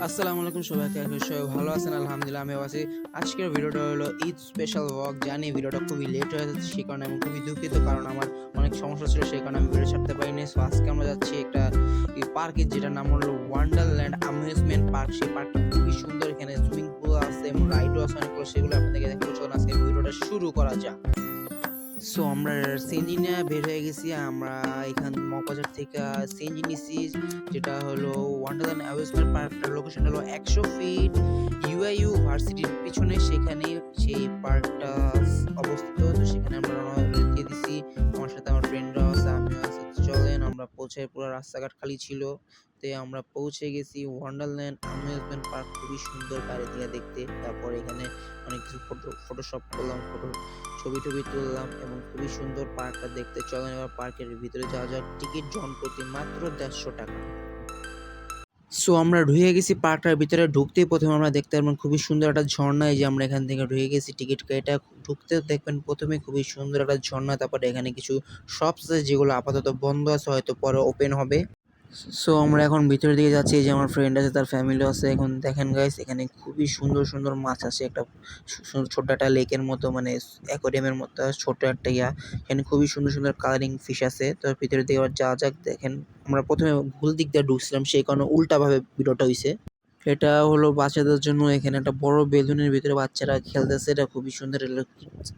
আসসালামু আলাইকুম সবাইকে। সবাই ভালো আছেন? আলহামদুলিল্লাহ আমিও আছি। আজকের ভিডিওটা হলো ঈদ স্পেশাল ব্লগ। জানি ভিডিওটা খুবই লেট হয়ে যাচ্ছে, সেই কারণে আমি খুবই দুঃখিত, কারণ আমার অনেক সমস্যা ছিল, সেই কারণে আমি ভিডিও ছাড়তে পারিনি। সো আজকে আমরা যাচ্ছি একটা পার্কে, যেটার নাম হলো ওয়ান্ডারল্যান্ড অ্যামিউজমেন্ট পার্ক। সেই পার্কটা খুবই সুন্দর, এখানে সুইমিং পুল আছে এবং রাইডও আছে অনেকগুলো, সেগুলো আপনাদেরকে দেখাবো। চলুন আজকে ভিডিওটা শুরু করা যাক। সো আমরা সিএনজি নিয়ে বের হয়ে গেছি। আমরা এখান মগবাজার থেকে সিএনজি নিছি, যেটা হলো ওয়ান্ডারল্যান্ড অ্যামিউজমেন্ট পার্কটার লোকেশন হলো 100 ফিট ইউআইইউ ভার্সিটির পিছনে, সেখানে সেই পার্কটা অবস্থিত। তো সেখানে আমরা রওনা দিয়ে দিছি, আমার সাথে আমার ফ্রেন্ডরাও আছে, আমিও আছি। তো চলেন, আমরা পৌঁছে, পুরো রাস্তাঘাট খালি ছিল, তে আমরা পৌঁছে গেছি ওয়ান্ডারল্যান্ড অ্যামিউজমেন্ট পার্ক। খুবই সুন্দর বাইরে থেকে দেখতে। তারপর এখানে অনেক কিছু ফটোশপ করলাম, ছবি টবি তুললাম এবং খুবই সুন্দর পার্কটা দেখতে। চলেন এবার পার্কের ভিতরে যাওয়া যাক। টিকিট জন প্রতি মাত্র 150 টাকা। সো আমরা ঢুকে গেছি পার্কটার ভিতরে। ঢুকতেই প্রথমে আমরা দেখতে পারবেন খুবই সুন্দর একটা ঝর্ণা। এই যে আমরা এখান থেকে ঢুকে গেছি টিকিট কেটে। ঢুকতে দেখবেন প্রথমে খুবই সুন্দর একটা ঝর্ণা, তারপরে এখানে কিছু শপস আছে যেগুলো আপাতত বন্ধ আছে, হয়তো পরে ওপেন হবে। সো আমরা এখন ভিতরের দিকে যাচ্ছি। এই যে আমার ফ্রেন্ড আছে, তার ফ্যামিলি আছে। এখন দেখেন গাইস, এখানে খুবই সুন্দর সুন্দর মাছ আছে। একটা ছোট্ট একটা লেকের মতো, মানে অ্যাকোয়ারিয়ামের মতো ছোট একটা ইয়া। এখানে খুবই সুন্দর সুন্দর কালারিং ফিশ আছে। তো ভিতরের দিকে আবার যাওয়া যাক। দেখেন, আমরা প্রথমে ভুল দিক দিয়ে ঢুকছিলাম, সেই কারণে উল্টাভাবে ভিডিওটা হইছে। এটা হলো বাচ্চাদের জন্য। এখানে একটা বড় বেলুনের ভিতরে বাচ্চারা খেলতেছে, এটা খুবই সুন্দর, এগুলো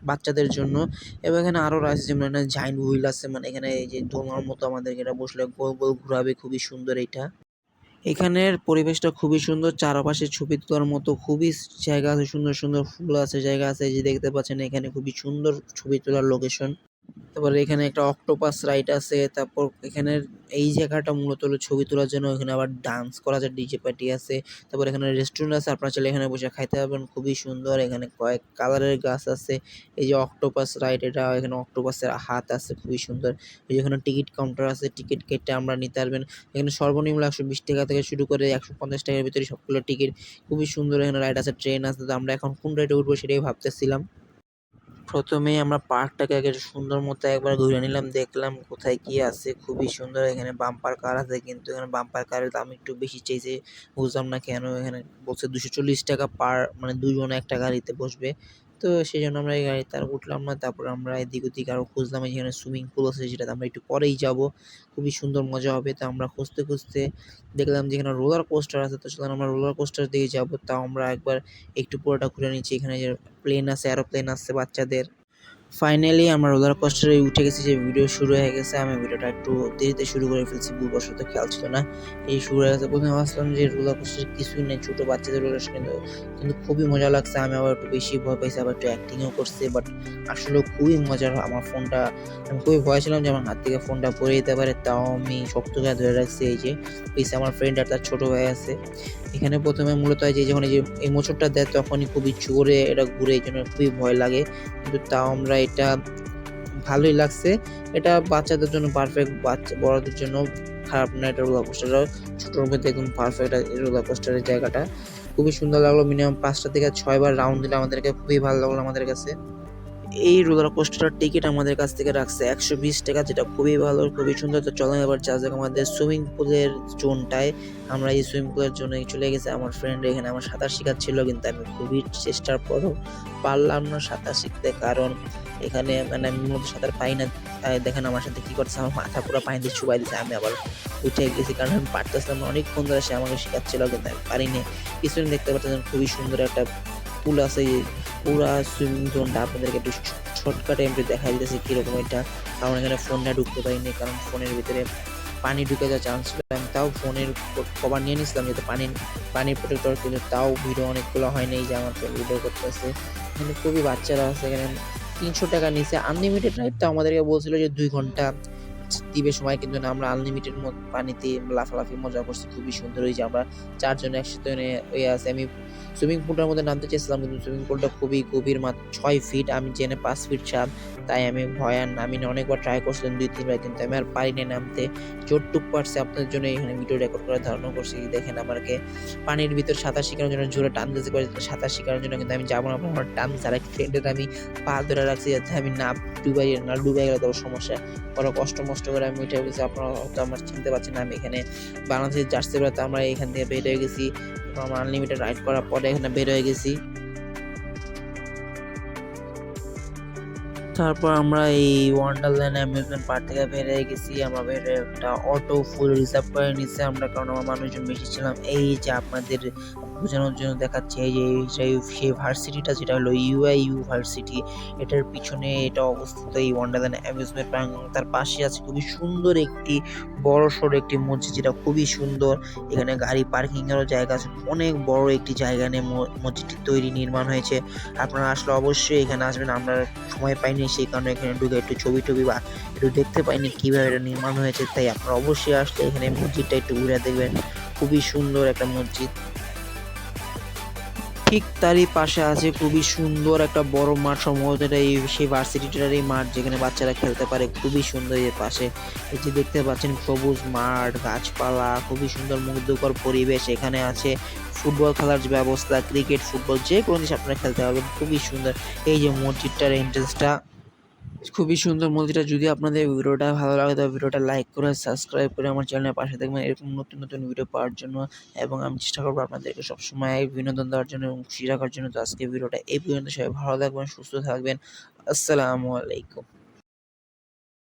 বাচ্চাদের জন্য। এবং এখানে আরো রয়েছে, যেমন এখানে জায়ান্ট হুইল আছে, মানে এখানে এই যে দোলনার মতো আমাদেরকে এটা বসলে গোল গোল ঘুরাবে, খুবই সুন্দর এটা। এখানের পরিবেশটা খুবই সুন্দর, চারপাশে ছবি তোলার মতো খুবই জায়গা আছে, সুন্দর সুন্দর ফুল আছে, জায়গা আছে। এই যে দেখতে পাচ্ছেন, এখানে খুবই সুন্দর ছবি তোলার লোকেশন। তারপরে এখানে একটা অক্টোপাস রাইড আছে। তারপর এখানের এই জায়গাটা মূলত হলো ছবি তোলার জন্য। এখানে আবার ডান্স করা যায়, ডিজে পার্টি আছে। তারপর এখানে রেস্টুরেন্ট আছে, আপনারা চাইলে এখানে বসে খাইতে পারবেন, খুবই সুন্দর। এখানে কয়েক কালারের গাছ আছে। এই যে অক্টোপাস রাইড, এটা এখানে অক্টোপাসের হাত আছে, খুবই সুন্দর। এই যে এখানে টিকিট কাউন্টার আছে, টিকিট কেটে আমরা নিতে পারবেন। এখানে সর্বনিম্ন 120 টাকা থেকে শুরু করে 150 টাকার ভিতরে সবগুলো টিকিট। খুবই সুন্দর এখানে রাইড আছে, ট্রেন আছে। তো আমরা এখন কোন রাইডে উঠবো সেটাই ভাবতেছিলাম। প্রথমেই আমরা পার্কটাকে আগে সুন্দর মতো একবার ঘুরে নিলাম, দেখলাম কোথায় কি আছে। খুবই সুন্দর, এখানে বাম্পার কার আছে, কিন্তু এখানে বাম্পার কারের দাম একটু বেশি চাইছে, বুঝলাম না কেন। এখানে বলছে 240 টাকা পার, মানে দুজন একটা গাড়িতে বসবে। তো সেই জন্য আমরা এই গাড়িতে আর উঠলাম না। তারপর আমরা এদিক ওদিক আরো খুঁজলাম, এখানে সুইমিং পুল আছে, সেটাতে আমরা একটু পরেই যাব, খুবই সুন্দর মজা হবে। তো আমরা খুঁজতে খুঁজতে দেখলাম যে এখানে রোলার কোস্টার আছে। তো চলুন আমরা রোলার কোস্টার দিকে যাবো। তাও আমরা একবার একটু পুরোটা ঘুরে নিচ্ছি। এখানে যে প্লেন আছে, এরোপ্লেন আছে বাচ্চাদের। ফাইনালি আমরা রোলার কোস্টারে উঠে গেছি, যে ভিডিও শুরু হয়ে গেছে। আমি ভিডিওটা একটু দেরিতে শুরু করে ফেলছি, ভুলবশত খেয়াল ছিল না। এই শুরু হয়ে গেছে। প্রথমে ভাবছিলাম যে রোলার কোস্টারে কিছুই নেই, ছোট বাচ্চাদের রোলার, কিন্তু কিন্তু খুবই মজা লাগছে। আমি আবার একটু বেশি ভয় পাইছি, আবার একটু অ্যাক্টিংও করছে, বাট আসলে খুবই মজার। আমার ফোনটা, আমি খুবই ভয় ছিলাম যে আমার হাত থেকে ফোনটা পড়ে যেতে পারে, তাও আমি শক্ত করে ধরে রাখছি। এই যে পিছে আমার ফ্রেন্ড আর তার ছোট ভাই আছে। এখানে প্রথমে মূলত হয় যে যখন এই মোচড়টা দেয়, তখনই খুবই জোরে এটা ঘুরে, এই জন্য খুবই ভয় লাগে। কিন্তু তাও আমরা এটা ভালোই লাগছে। এটা বাচ্চাদের জন্য পারফেক্ট, বাচ্চা বড়দের জন্য খারাপ না। এটা রোলার কোস্টারটা ছোটর মধ্যে একদম পারফেক্ট। রোলার কোস্টারের জায়গাটা খুবই সুন্দর লাগলো। মিনিমাম 5টা থেকে 6 বার রাউন্ড দিলে আমাদেরকে খুবই ভালো লাগলো আমাদের কাছে। এই রোলার কোস্টারের টিকিট আমাদের কাছ থেকে রাখছে 120 টাকা, যেটা খুবই ভালো, খুবই সুন্দর। তো চলেন এবার যা যাক আমাদের সুইমিং পুলের জোনটায়। আমরা এই সুইমিং পুলের জন্য চলে গেছে। আমার ফ্রেন্ড এখানে আমার সাঁতার শেখাচ্ছিল, কিন্তু আমি খুবই চেষ্টার পরও পারলাম না সাঁতার শিখতে, কারণ এখানে মানে আমি মূলত সাঁতার পাই না। দেখেন আমার সাথে কি করছে, আমার মাথা পুরো পানি দিয়ে চুবাই দিচ্ছে। আমি আবার উঠে গেছি, কারণ আমি পারতেছিলাম না। অনেকক্ষণ ধরে সে আমাকে শেখাচ্ছিল, কিন্তু আমি পারিনি। পিছনে দেখতে পাচ্ছেন খুবই সুন্দর একটা পুল আছে। পুরা সুইমিং জোনটা আপনাদেরকে একটু শর্টকাটে আমি দেখা দিতেছি কিরকম এটা, কারণ এখানে ফোনটা ঢুকতে পারিনি, কারণ ফোনের ভিতরে পানি ঢুকে যাওয়ার চান্স ছিল। আমি তাও ফোনের কভার নিয়ে নিয়েছিলাম, যাতে পানির প্রোটেক্টর, কিন্তু তাও ভিডিও অনেকগুলো হয়নি। এই যে আমার ভিডিও করতেছে, এখানে খুবই বাচ্চারা আছে। এখানে 300 টাকা নিচে আনলিমিটেড রাইড। তো আমাদেরকে বলছিল যে 2 ঘন্টা দিবে সময়, কিন্তু না, আমরা আনলিমিটেড পানিতে লাফালাফি মজা করছি, খুবই সুন্দর। ওই যে আমরা 4 জন একসাথে আছে। আমি সুইমিং পুলটার মধ্যে নামতে চেয়েছিলাম, কিন্তু সুইমিং পুলটা খুবই গভীর, মাত্র 6 ফিট, আমি জেনে 5 ফিট 7, তাই আমি ভয় আর নামিনি। অনেকবার ট্রাই করছিলাম 2-3 বার, কিন্তু আমি আর পারিনি নামতে। যতটুক পারছি আপনাদের জন্য এখানে ভিডিও রেকর্ড করে ধারণা করছি। দেখেন আমাকে পানির ভিতর সাঁতার শেখানোর জন্য জোরে টান দিতে পারে, সাঁতার শেখানোর জন্য, কিন্তু আমি যাবো না। আমার টান ছাড়া ফ্রেন্ডের আমি পা ধরে রাখছি, যাতে আমি না ডুবে গেলে তো সমস্যা। বড় কষ্ট মষ্ট করে আমি উঠে গেছি। আপনারা হয়তো আমার চিনতে পারছেন না, আমি এখানে বাংলাদেশের জার্সি বেড়াতে আমরা এখান থেকে বের হয়ে গেছি। তো আমরা আনলিমিটেড রাইড করার পরে এখানে বের হয়ে গেছি। তারপর আমরা এই ওয়ান্ডারল্যান্ড অ্যামিউজমেন্ট পার্ক থেকে বের হয়ে গেছি। আমরা বের হয়ে একটা অটো ফুল রিজার্ভ করে নিচ্ছি আমরা, কারণ আমার মানুষজন বেশি ছিলাম। এই যে আপনাদের বোঝানোর জন্য দেখাচ্ছে, এই যে সেই ভার্সিটিটা যেটা হলো ইউআইইউ ভার্সিটি, এটার পিছনে এটা অবস্থিত এই ওয়ান্ডারল্যান্ড অ্যামিউজমেন্ট পার্ক। তার পাশে আছে খুবই সুন্দর একটি বড় সড়ো একটি মসজিদ, যেটা খুবই সুন্দর। এখানে গাড়ি পার্কিং এরও জায়গা আছে, অনেক বড় একটি জায়গা নিয়ে মসজিদটি তৈরি নির্মাণ হয়েছে। আপনারা আসলে অবশ্যই এখানে আসবেন। আমরা সময় পাইনি, সেই কারণে এখানে ঢুকে একটু ছবি টবি বা একটু দেখতে পাইনি কিভাবে এটা নির্মাণ হয়েছে। তাই আপনারা অবশ্যই আসলে এখানে মসজিদটা একটু ঘুরে দেখবেন, খুবই সুন্দর একটা মসজিদ। ঠিক তারই পাশে আছে খুবই সুন্দর একটা বড় মাঠ, সম্ভবত এটা সেই ভার্সিটিটারই মাঠ যেখানে বাচ্চারা খেলতে পারে। খুবই সুন্দর এর পাশে এই যে দেখতে পাচ্ছেন সবুজ মাঠ, গাছপালা, খুবই সুন্দর মুগ্ধকর পরিবেশ। এখানে আছে ফুটবল খেলার যে ব্যবস্থা, ক্রিকেট, ফুটবল যে কোনো জিনিস আপনারা খেলতে পারবেন, খুবই সুন্দর। এই যে মসজিদটার এন্ট্রেন্সটা খুবই সুন্দর মসজিদটা। যদি আপনাদের ভিডিওটা ভালো লাগে তবে ভিডিওটা লাইক করে সাবস্ক্রাইব করে আমার চ্যানেলের পাশে থাকবেন এরকম নতুন নতুন ভিডিও পাওয়ার জন্য। এবং আমি চেষ্টা করবো আপনাদেরকে সবসময় বিনোদন দেওয়ার জন্য এবং খুশি রাখার জন্য। তো আজকে ভিডিওটা এই পর্যন্ত, সবাই ভালো থাকবেন, সুস্থ থাকবেন। আসসালামু আলাইকুম।